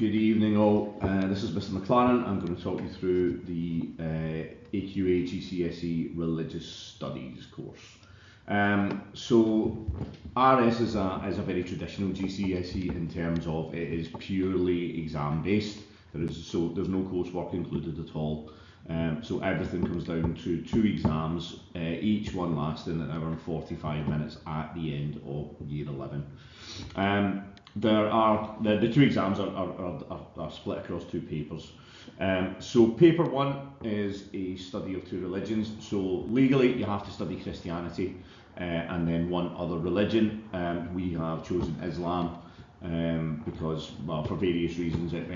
Good evening all, this is Mr McLaren. I'm going to talk you through the AQA GCSE Religious Studies course. So RS is a very traditional GCSE in terms of it is purely exam based. There's no coursework included at all. So everything comes down to 2 exams, each one lasting an hour and 45 minutes at the end of year 11. The 2 exams are split across 2 papers. So paper 1 is a study of 2 religions. So legally you have to study Christianity and then 1 other religion. We have chosen Islam because, well, for various reasons it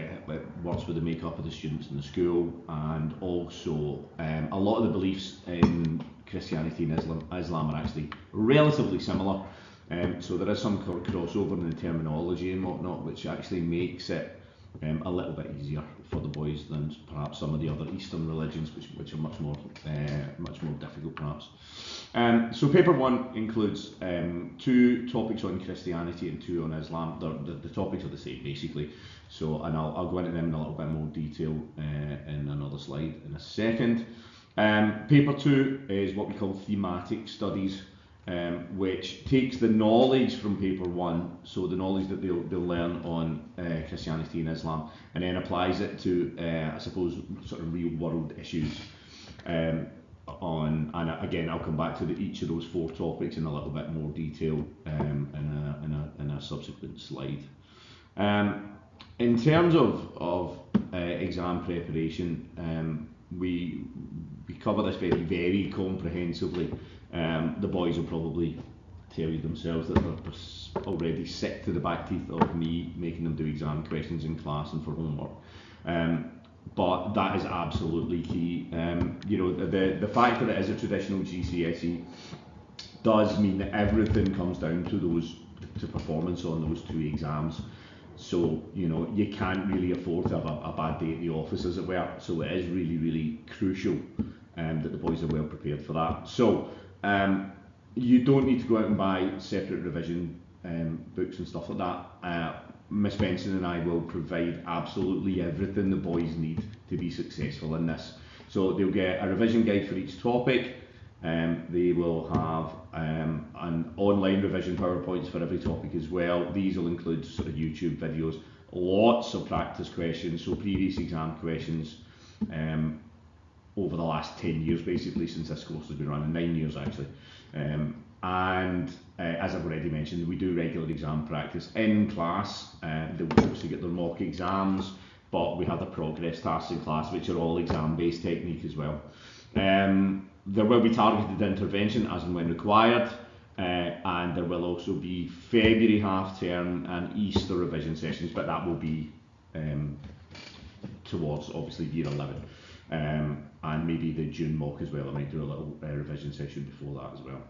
works with the makeup of the students in the school, and also a lot of the beliefs in Christianity and Islam are actually relatively similar. So there is some crossover in the terminology and whatnot, which actually makes it a little bit easier for the boys than perhaps some of the other Eastern religions, which are much more difficult perhaps. So paper 1 includes 2 topics on Christianity and 2 on Islam. The topics are the same basically. So, and I'll go into them in a little bit more detail in another slide in a second. Paper 2 is what we call thematic studies, which takes the knowledge from paper 1, so the knowledge that they'll learn on Christianity and Islam, and then applies it to, I suppose, sort of real world issues. And again, I'll come back to each of those 4 topics in a little bit more detail in a subsequent slide. In terms of exam preparation, we cover this very comprehensively. The boys will probably tell you themselves that they're already sick to the back teeth of me making them do exam questions in class and for homework. But that is absolutely key. You know, the fact that it is a traditional GCSE does mean that everything comes down to performance on those 2 exams. So, you know, you can't really afford to have a bad day at the office, as it were. So it is really crucial that the boys are well prepared for that. So you don't need to go out and buy separate revision books and stuff like that. Miss Benson and I will provide absolutely everything the boys need to be successful in this. So they'll get a revision guide for each topic. They will have an online revision PowerPoints for every topic as well. These will include sort of YouTube videos, lots of practice questions, so previous exam questions over the last 10 years basically since this course has been running, 9 years actually. And as I've already mentioned, we do regular exam practice in class. They'll obviously get their mock exams, but we have the progress tasks in class, which are all exam-based technique as well. There will be targeted intervention as and when required, and there will also be February half-term and Easter revision sessions, but that will be towards obviously year 11, and maybe the June mock as well. I might do a little revision session before that as well.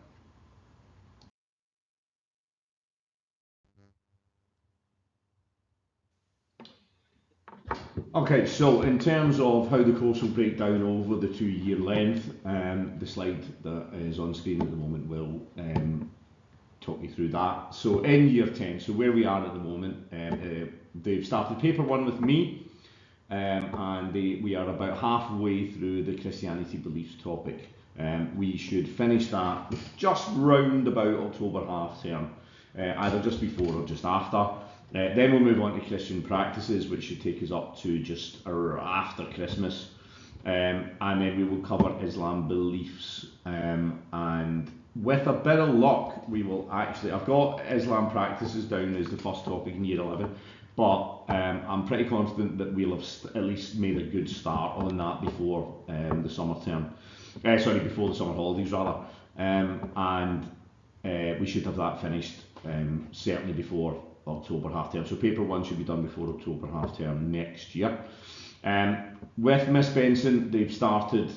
Okay, so in terms of how the course will break down over the 2-year length, the slide that is on screen at the moment will talk you through that. So in year 10, so where we are at the moment, they've started paper 1 with me, and we are about halfway through the Christianity beliefs topic. We should finish that just round about October half term, either just before or just after. Then we'll move on to Christian practices, which should take us up to just after Christmas, and then we will cover Islam beliefs, and with a bit of luck we will actually, I've got Islam practices down as the first topic in year 11, but I'm pretty confident that we'll have at least made a good start on that before the summer term, before the summer holidays rather, and we should have that finished certainly before October half term. So paper 1 should be done before October half term next year. With Miss Benson, they've started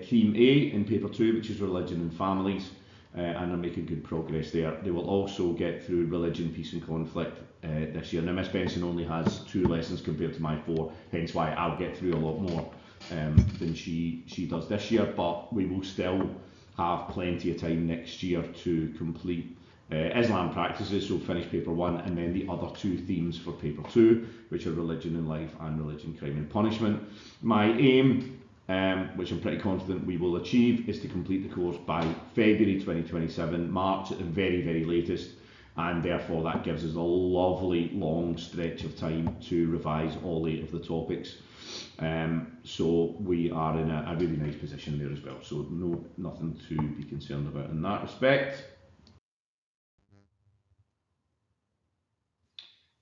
theme A in paper 2, which is religion and families, and they're making good progress there. They will also get through religion, peace and conflict this year. Now Miss Benson only has 2 lessons compared to my 4, hence why I'll get through a lot more than she does this year, but we will still have plenty of time next year to complete Islam practices, so finish paper 1, and then the other 2 themes for paper 2, which are religion and life and religion, crime and punishment. My aim, which I'm pretty confident we will achieve, is to complete the course by February 2027, March at the very, very latest, and therefore that gives us a lovely long stretch of time to revise all 8 of the topics. So we are in a really nice position there as well, so nothing to be concerned about in that respect.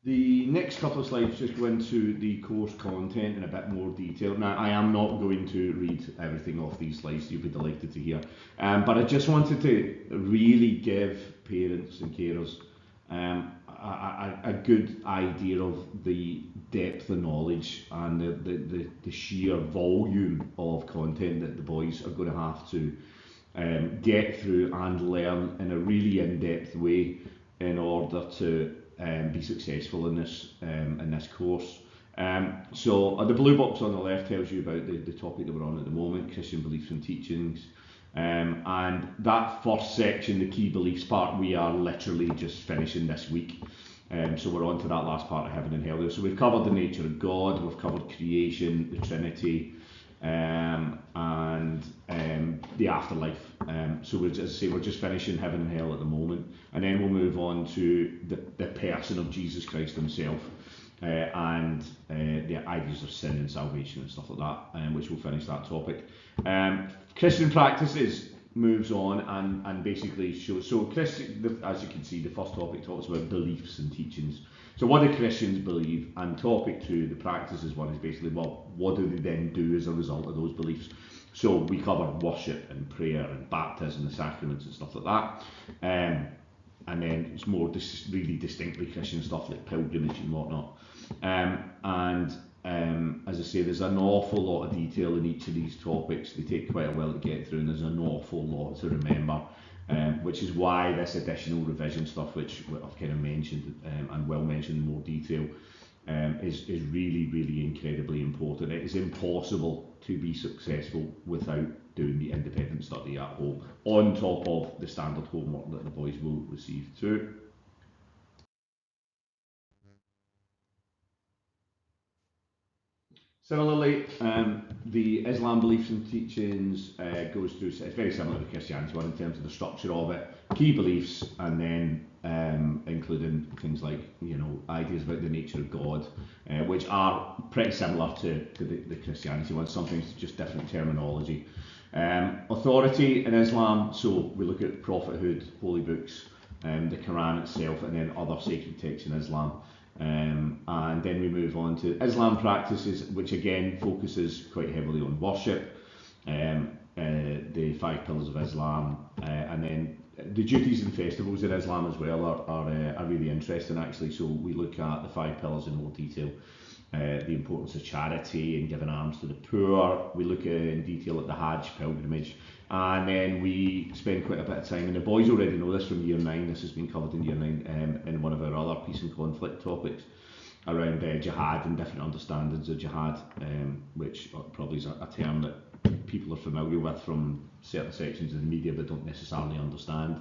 The next couple of slides just go into the course content in a bit more detail. Now, I am not going to read everything off these slides, you'll be delighted to hear. But I just wanted to really give parents and carers a good idea of the depth of knowledge and the sheer volume of content that the boys are going to have to get through and learn in a really in-depth way in order to be successful in this course. So the blue box on the left tells you about the topic that we're on at the moment, Christian beliefs and teachings. And that first section, the key beliefs part, we are literally just finishing this week. So we're on to that last part of heaven and hell. So we've covered the nature of God, we've covered creation, the Trinity, and the afterlife. So as I say, we're just finishing heaven and hell at the moment, and then we'll move on to the person of Jesus Christ himself, and the ideas of sin and salvation and stuff like that, which will finish that topic. Christian practices moves on and basically shows, so Christian, as you can see, the first topic talks about beliefs and teachings. So what do Christians believe? And topic 2, the practices one, is basically, well, what do they then do as a result of those beliefs? So we cover worship and prayer and baptism, the sacraments and stuff like that. And then it's more really distinctly Christian stuff like pilgrimage and whatnot. As I say, there's an awful lot of detail in each of these topics. They take quite a while to get through, and there's an awful lot to remember. Which is why this additional revision stuff, which I've kind of mentioned and will mention in more detail, is really, really incredibly important. It is impossible to be successful without doing the independent study at home, on top of the standard homework that the boys will receive too. Similarly, the Islam beliefs and teachings goes through, it's very similar to Christianity one in terms of the structure of it, key beliefs, and then including things like, ideas about the nature of God, which are pretty similar to the Christianity one, sometimes just different terminology. Authority in Islam, so we look at prophethood, holy books, the Quran itself, and then other sacred texts in Islam. And then we move on to Islam practices, which again focuses quite heavily on worship, the 5 pillars of Islam, and then the duties and festivals in Islam as well are really interesting actually. So we look at the 5 pillars in more detail, the importance of charity and giving alms to the poor. We look in detail at the Hajj pilgrimage, and then we spend quite a bit of time, and the boys already know this from year 9, this has been covered in year 9 in one of our other peace and conflict topics, around jihad and different understandings of jihad, which probably is a term that people are familiar with from certain sections of the media but don't necessarily understand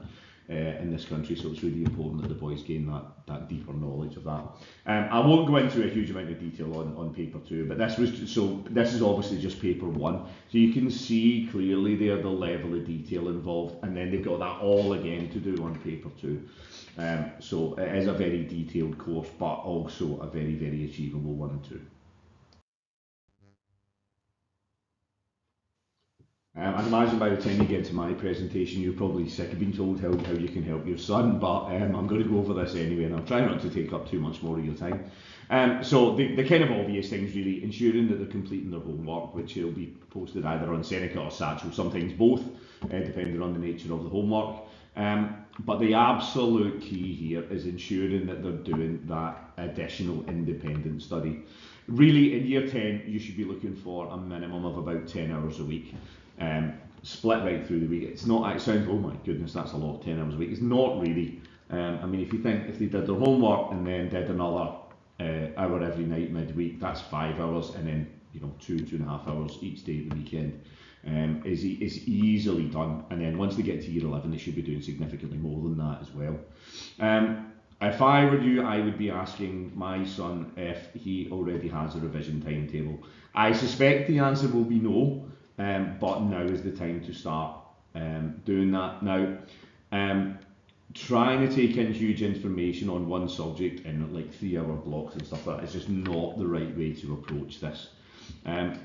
in this country, so it's really important that the boys gain that deeper knowledge of that. I won't go into a huge amount of detail on paper 2, but this is obviously just paper 1, so you can see clearly there the level of detail involved, and then they've got that all again to do on paper 2. So it is a very detailed course, but also a very, very achievable one too. I'd imagine by the time you get to my presentation, you're probably sick of being told how you can help your son, but I'm going to go over this anyway, and I'm trying not to take up too much more of your time. So the kind of obvious things really, ensuring that they're completing their homework, which will be posted either on Seneca or Satchel, sometimes both, depending on the nature of the homework. But the absolute key here is ensuring that they're doing that additional independent study. Really, in year 10, you should be looking for a minimum of about 10 hours a week. Split right through the week. It's not, it sounds, oh my goodness, that's a lot, 10 hours a week. It's not really. I mean, if you think, if they did their homework and then did another hour every night midweek, that's 5 hours, and then 2.5 hours each day at the weekend. is easily done, and then once they get to year 11 they should be doing significantly more than that as well. If I were you, I would be asking my son if he already has a revision timetable. I suspect the answer will be no, but now is the time to start doing that. Now, trying to take in huge information on one subject in like 3-hour blocks and stuff like that is just not the right way to approach this.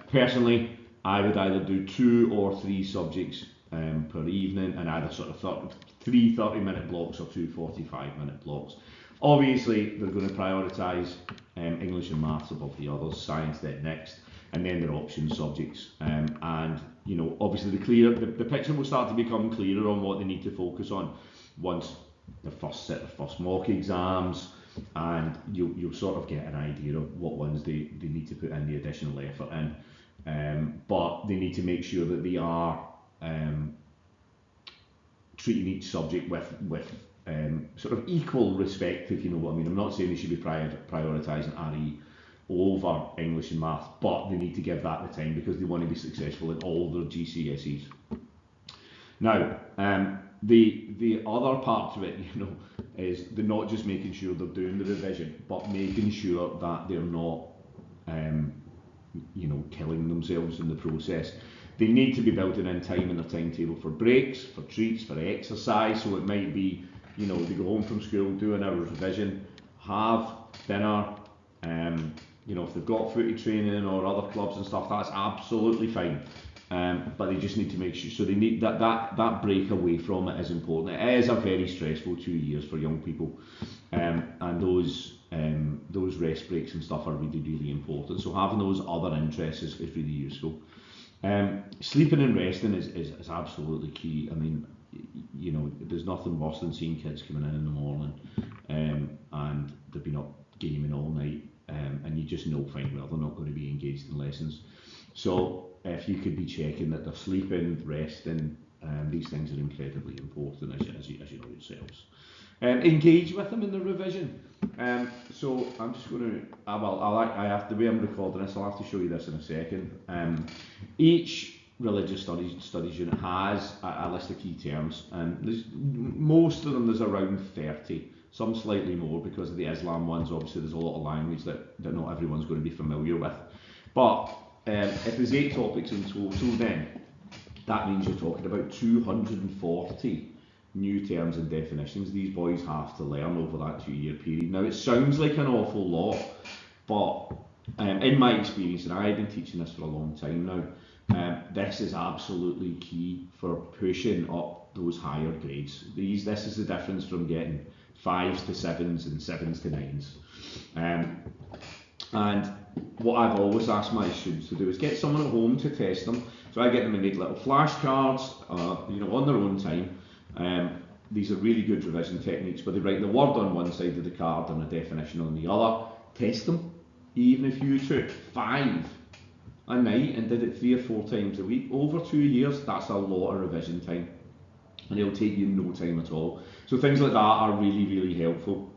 Personally, I would either do 2 or 3 subjects per evening, and either sort of 3 30-minute blocks or 2 45-minute blocks. Obviously, they're going to prioritise English and maths above the others, science then next, and then their option subjects. And you know, obviously the picture will start to become clearer on what they need to focus on once the first mock exams, and you'll sort of get an idea of what ones they need to put in the additional effort in. But they need to make sure that they are treating each subject with sort of equal respect, if you know what I mean. I'm not saying they should be prioritising RE over English and math, but they need to give that the time because they want to be successful in all their GCSEs. Now, the other part to it, you know, is they're not just making sure they're doing the revision, but making sure that they're not, you know, killing themselves in the process. They need to be building in time in their timetable for breaks, for treats, for exercise. So it might be, you know, they go home from school, do an hour's revision, have dinner. You know, if they've got footy training or other clubs and stuff, that's absolutely fine. But they just need to make sure, so they need that break away from it is important. It is a very stressful 2 years for young people, and those rest breaks and stuff are really, really important. So having those other interests is really useful. Sleeping and resting is absolutely key. I mean, you know, there's nothing worse than seeing kids coming in the morning and they've been up gaming all night, and you just know fine well they're not going to be engaged in lessons. So if you could be checking that they're sleeping, resting, these things are incredibly important, as you know yourselves. Engage with them in the revision. So I'm just going to, I have, the way I'm recording this, I'll have to show you this in a second. Each religious studies unit has a list of key terms, and most of them there's around 30, some slightly more because of the Islam ones. Obviously there's a lot of language that not everyone's going to be familiar with. But if there's 8 topics in total, then that means you're talking about 240 new terms and definitions these boys have to learn over that 2-year period. Now it sounds like an awful lot, but in my experience, and I've been teaching this for a long time now, this is absolutely key for pushing up those higher grades. This is the difference from getting 5s to 7s and 7s to 9s. And what I've always asked my students to do is get someone at home to test them. So I get them to make little flashcards, you know, on their own time. These are really good revision techniques, but they write the word on one side of the card and a definition on the other. Test them. Even if you took 5 a night and did it 3 or 4 times a week, over 2 years, that's a lot of revision time. And it'll take you no time at all. So things like that are really, really helpful.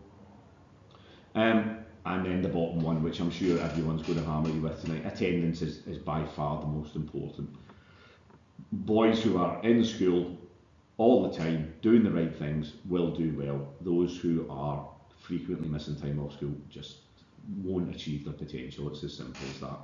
And then the bottom one, which I'm sure everyone's going to hammer you with tonight, attendance is by far the most important. Boys who are in school all the time, doing the right things, will do well. Those who are frequently missing time off school just won't achieve their potential. It's as simple as that.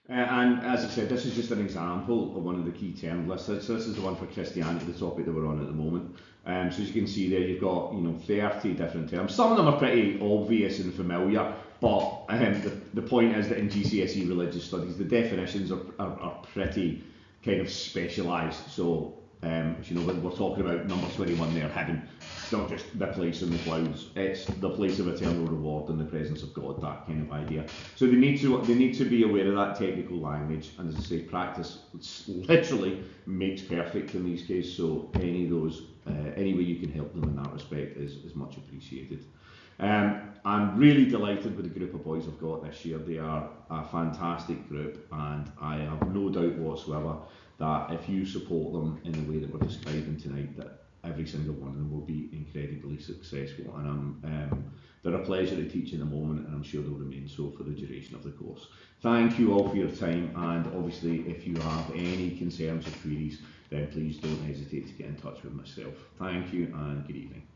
And as I said, this is just an example of one of the key term lists. So this is the one for Christianity, the topic that we're on at the moment. So as you can see there, you've got 30 different terms. Some of them are pretty obvious and familiar, but the point is that in GCSE religious studies, the definitions are pretty kind of specialised. So when we're talking about number 21 there, heaven, it's not just the place in the clouds, it's the place of eternal reward in the presence of God, that kind of idea. So they need to be aware of that technical language, and as I say, practice literally makes perfect in these cases. So any way you can help them in that respect is much appreciated. I'm really delighted with the group of boys I've got this year. They are a fantastic group, and I have no doubt whatsoever that if you support them in the way that we're describing tonight, that everything every single one of them will be incredibly successful, and they're a pleasure to teach at the moment, and I'm sure they'll remain so for the duration of the course. Thank you all for your time, and obviously if you have any concerns or queries, then please don't hesitate to get in touch with myself. Thank you and good evening.